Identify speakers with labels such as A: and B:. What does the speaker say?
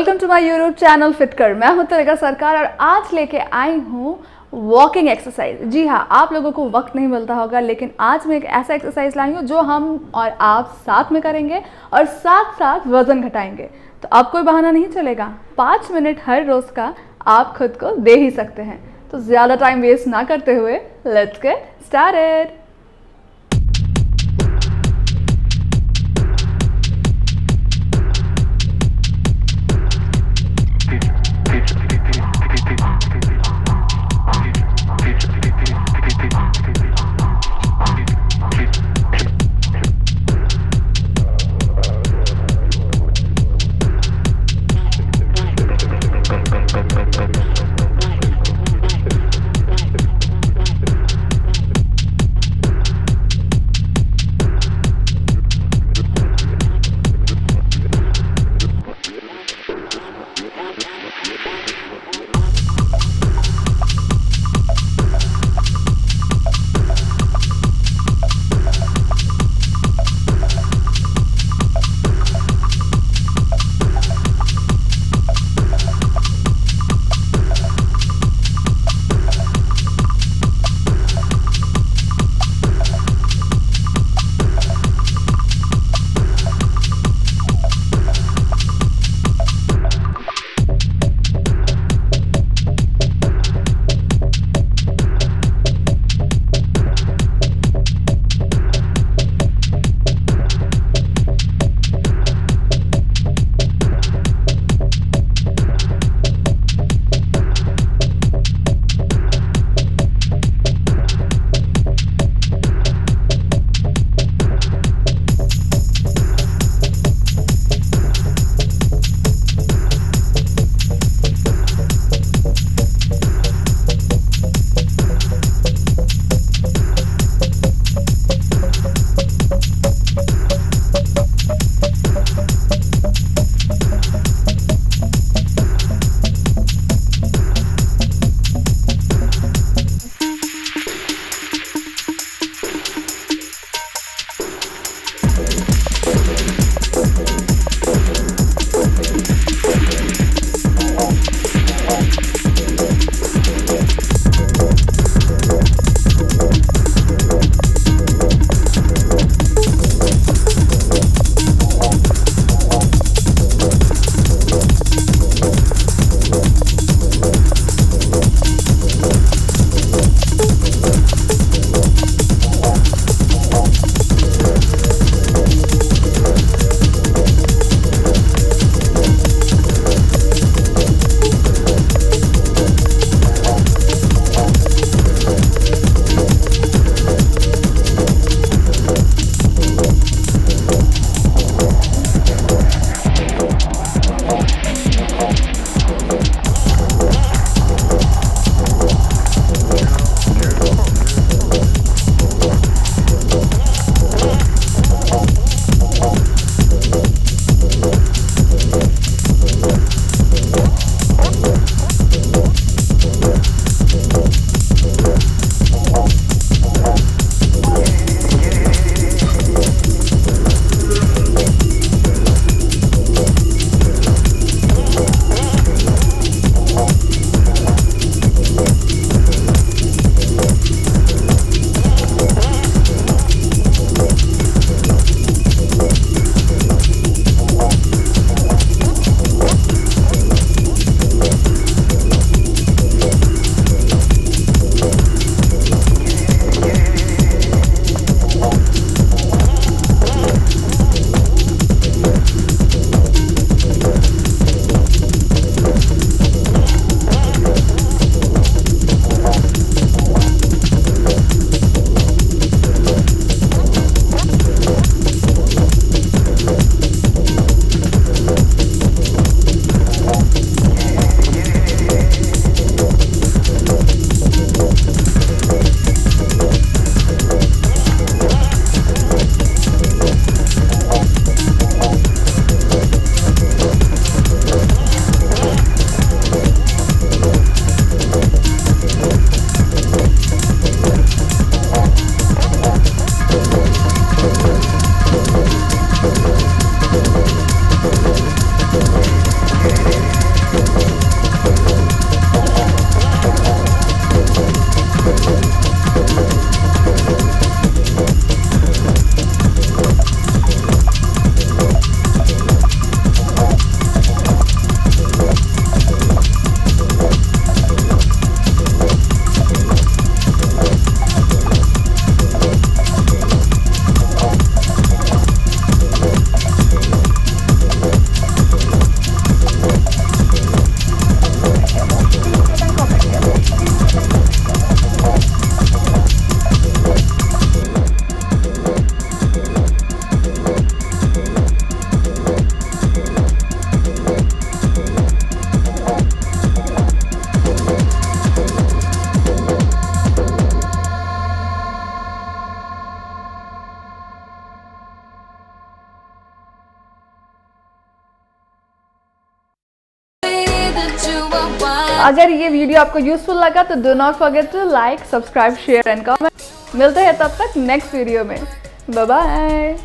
A: Welcome to my YouTube channel fit कर। मैं हूं तरीका सरकार और आज लेके आई हूं वॉकिंग एक्सरसाइज। जी हाँ, आप लोगों को वक्त नहीं मिलता होगा, लेकिन आज मैं एक ऐसा एक्सरसाइज लाई हूँ जो हम और आप साथ में करेंगे और साथ साथ वजन घटाएंगे। तो अब कोई बहाना नहीं चलेगा, 5 मिनट हर रोज का आप खुद को दे ही सकते हैं। तो ज़्यादा टाइम वेस्ट ना करते हुए लेट्स गेट स्टार्टेड। अगर ये वीडियो आपको यूजफुल लगा तो do not forget to like, subscribe, share and comment. मिलते हैं तब तक नेक्स्ट वीडियो में। Bye bye.